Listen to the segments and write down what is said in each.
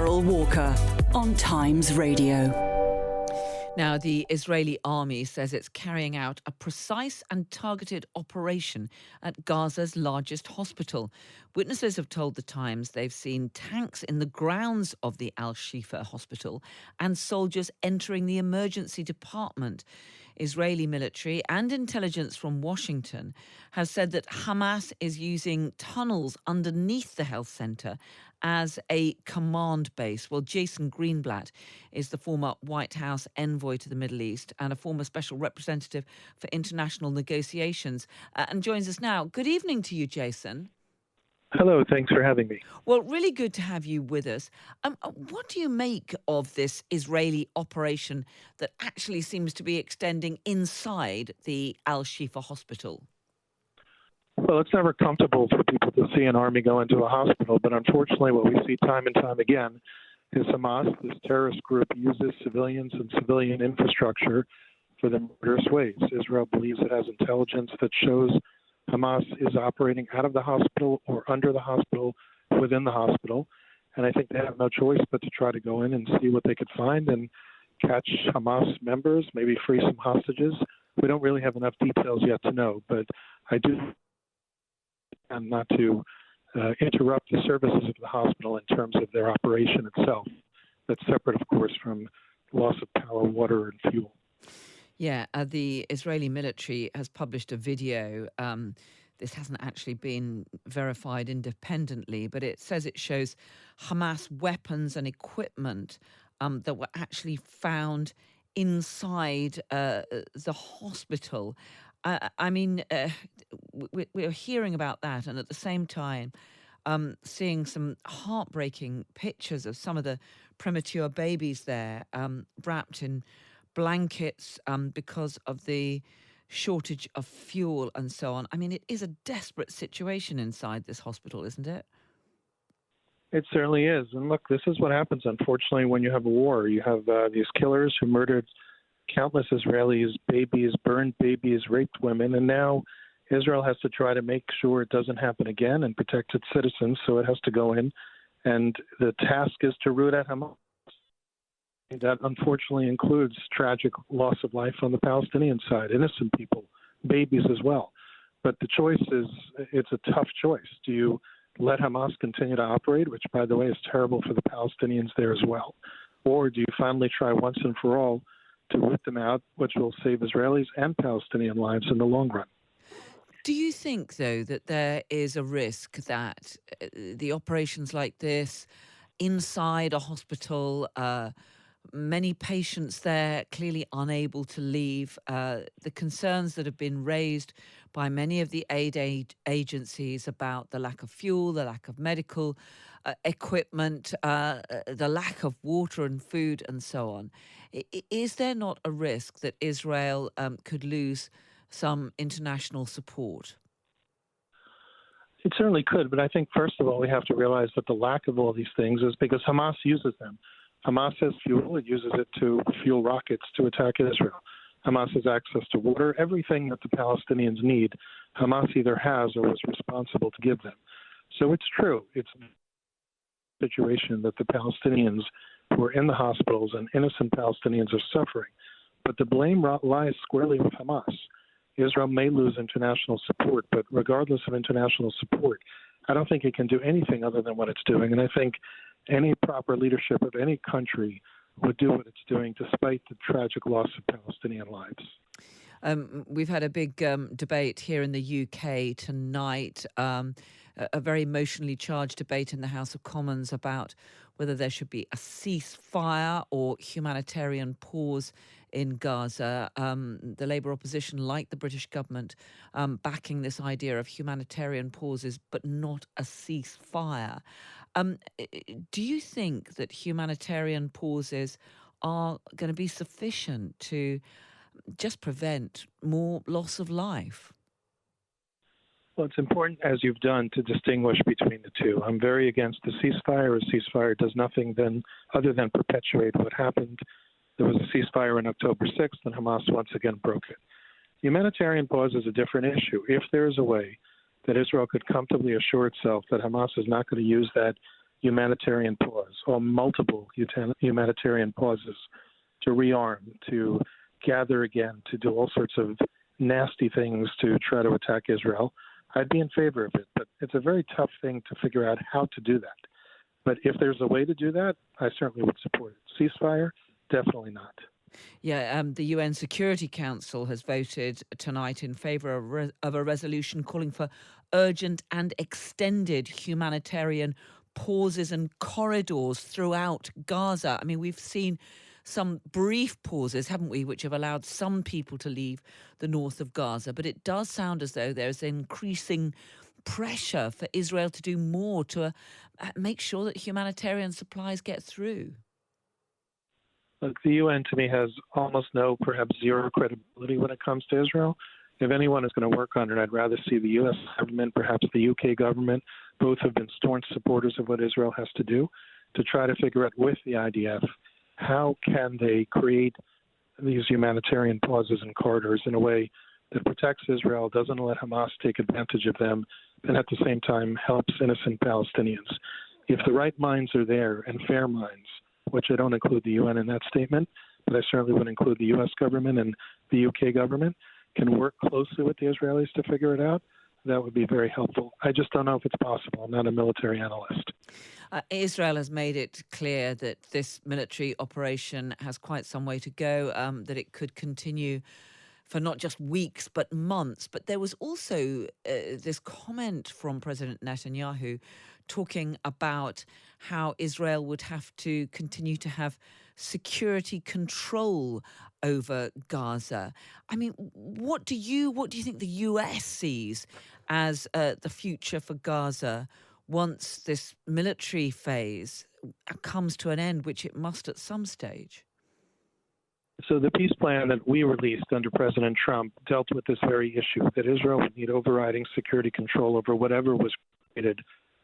Carole Walker on Times Radio. Now, the Israeli army says it's carrying out a precise and targeted operation at Gaza's largest hospital. Witnesses have told The Times they've seen tanks in the grounds of the Al-Shifa hospital and soldiers entering the emergency department. Israeli military and intelligence from Washington have said that Hamas is using tunnels underneath the health centre as a command base. Well, Jason Greenblatt is the former White House envoy to the Middle East and a former special representative for international negotiations and joins us now. Good evening to you, Jason. Hello, thanks for having me. Well, really good to have you with us. What do you make of this Israeli operation that actually seems to be extending inside the Al-Shifa hospital? Well, it's never comfortable for people to see an army go into a hospital, but unfortunately what we see time and time again is Hamas, this terrorist group, uses civilians and civilian infrastructure for their murderous ways. Israel believes it has intelligence that shows Hamas is operating out of the hospital or under the hospital, within the hospital, and I think they have no choice but to try to go in and see what they could find and catch Hamas members, maybe free some hostages. We don't really have enough details yet to know, but I do and not to interrupt the services of the hospital in terms of their operation itself. That's separate, of course, from loss of power, water, and fuel. Yeah, the Israeli military has published a video. This hasn't actually been verified independently, but it says it shows Hamas weapons and equipment that were actually found inside the hospital. We're hearing about that, and at the same time, seeing some heartbreaking pictures of some of the premature babies there, wrapped in blankets because of the shortage of fuel and so on. I mean, it is a desperate situation inside this hospital, isn't it? It certainly is. And look, this is what happens, unfortunately, when you have a war. You have these killers who murdered countless Israelis, babies, burned babies, raped women, and now Israel has to try to make sure it doesn't happen again and protect its citizens, so it has to go in. And the task is to root out Hamas. That unfortunately includes tragic loss of life on the Palestinian side, innocent people, babies as well. But the choice is, it's a tough choice. Do you let Hamas continue to operate, which, by the way, is terrible for the Palestinians there as well? Or do you finally try once and for all to root them out, which will save Israelis and Palestinian lives in the long run? Do you think, though, that there is a risk that the operations like this inside a hospital, many patients there clearly unable to leave, the concerns that have been raised by many of the aid agencies about the lack of fuel, the lack of medical equipment, the lack of water and food and so on. Is there not a risk that Israel could lose some international support? It certainly could, but I think, first of all, we have to realize that the lack of all these things is because Hamas uses them. Hamas has fuel. It uses it to fuel rockets to attack Israel. Hamas has access to water. Everything that the Palestinians need, Hamas either has or was responsible to give them. So it's true. It's a situation that the Palestinians who are in the hospitals and innocent Palestinians are suffering. But the blame lies squarely with Hamas. Israel may lose international support, but regardless of international support, I don't think it can do anything other than what it's doing. And I think any proper leadership of any country would do what it's doing despite the tragic loss of Palestinian lives. We've had a big debate here in the UK tonight, a very emotionally charged debate in the House of Commons about whether there should be a ceasefire or humanitarian pause in Gaza. The Labour opposition, like the British government, backing this idea of humanitarian pauses but not a ceasefire. Do you think that humanitarian pauses are going to be sufficient to just prevent more loss of life? Well, it's important, as you've done, to distinguish between the two. I'm very against the ceasefire. A ceasefire does nothing other than perpetuate what happened. There was a ceasefire on October 6th, and Hamas once again broke it. Humanitarian pause is a different issue. If there is a way that Israel could comfortably assure itself that Hamas is not going to use that humanitarian pause saw multiple humanitarian pauses to rearm, to gather again, to do all sorts of nasty things to try to attack Israel, I'd be in favor of it. But it's a very tough thing to figure out how to do that. But if there's a way to do that, I certainly would support it. Ceasefire, definitely not. Yeah, the UN Security Council has voted tonight in favour of a resolution calling for urgent and extended humanitarian pauses and corridors throughout Gaza. I mean, we've seen some brief pauses, haven't we, which have allowed some people to leave the north of Gaza. But it does sound as though there's increasing pressure for Israel to do more to make sure that humanitarian supplies get through. Look, the UN to me has almost no, perhaps zero credibility when it comes to Israel. If anyone is going to work on it, I'd rather see the U.S. government, perhaps the UK government. Both have been staunch supporters of what Israel has to do to try to figure out with the IDF how can they create these humanitarian pauses and corridors in a way that protects Israel, doesn't let Hamas take advantage of them, and at the same time helps innocent Palestinians. If the right minds are there and fair minds, which I don't include the UN in that statement, but I certainly would include the U.S. government and the UK government, can work closely with the Israelis to figure it out, that would be very helpful. I just don't know if it's possible. I'm not a military analyst. Israel has made it clear that this military operation has quite some way to go, that it could continue for not just weeks but months. But there was also this comment from President Netanyahu talking about how Israel would have to continue to have security control over Gaza. I mean, what do you think the US sees as the future for Gaza once this military phase comes to an end, which it must at some stage? So the peace plan that we released under President Trump dealt with this very issue, that Israel would need overriding security control over whatever was created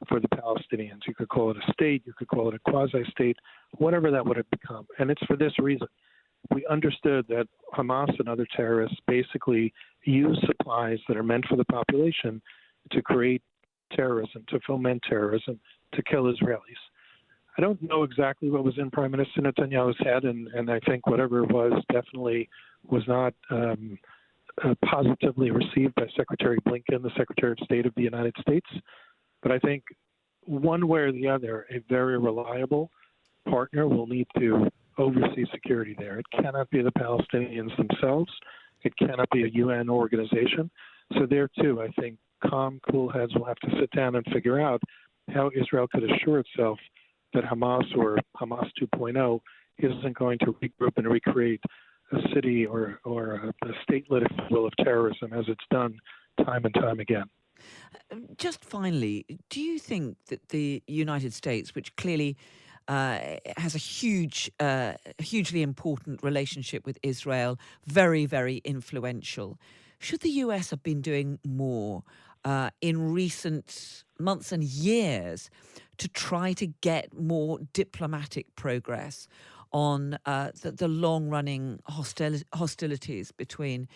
for the Palestinians. You could call it a state, you could call it a quasi-state, whatever that would have become. And it's for this reason. We understood that Hamas and other terrorists basically use supplies that are meant for the population to create terrorism, to foment terrorism, to kill Israelis. I don't know exactly what was in Prime Minister Netanyahu's head, and I think whatever it was definitely was not positively received by Secretary Blinken, the Secretary of State of the United States. But I think one way or the other, a very reliable partner will need to oversee security there. It cannot be the Palestinians themselves. It cannot be a UN organization. So there, too, I think calm, cool heads will have to sit down and figure out how Israel could assure itself that Hamas or Hamas 2.0 isn't going to regroup and recreate a city or a statelet, if you will, of terrorism as it's done time and time again. Just finally, do you think that the United States, which clearly has a hugely important relationship with Israel, very, very influential, should the US have been doing more in recent months and years to try to get more diplomatic progress on the long-running hostilities between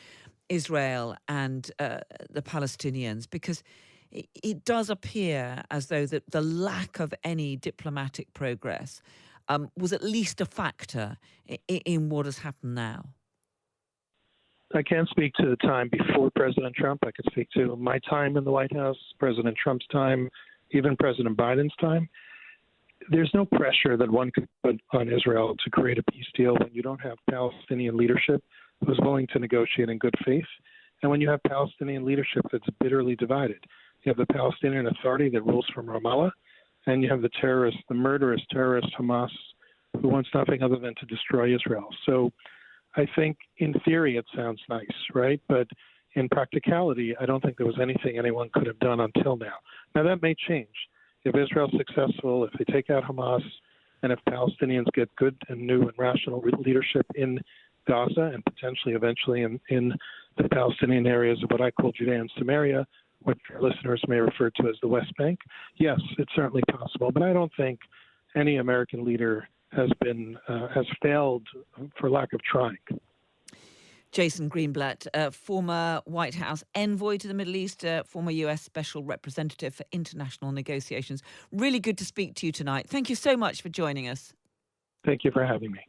Israel and the Palestinians? Because it does appear as though that the lack of any diplomatic progress was at least a factor in what has happened now. I can't speak to the time before President Trump. I could speak to my time in the White House, President Trump's time, even President Biden's time. There's no pressure that one could put on Israel to create a peace deal when you don't have Palestinian leadership who's willing to negotiate in good faith, and when you have Palestinian leadership that's bitterly divided. You have the Palestinian Authority that rules from Ramallah, and you have the terrorist, the murderous terrorist Hamas, who wants nothing other than to destroy Israel. So I think in theory it sounds nice, right? But in practicality, I don't think there was anything anyone could have done until now. Now, that may change. If Israel's successful, if they take out Hamas, and if Palestinians get good and new and rational leadership in Gaza and potentially eventually in the Palestinian areas of what I call Judea and Samaria, what your listeners may refer to as the West Bank, yes, it's certainly possible. But I don't think any American leader has failed for lack of trying. Jason Greenblatt, former White House envoy to the Middle East, former US Special Representative for International Negotiations. Really good to speak to you tonight. Thank you so much for joining us. Thank you for having me.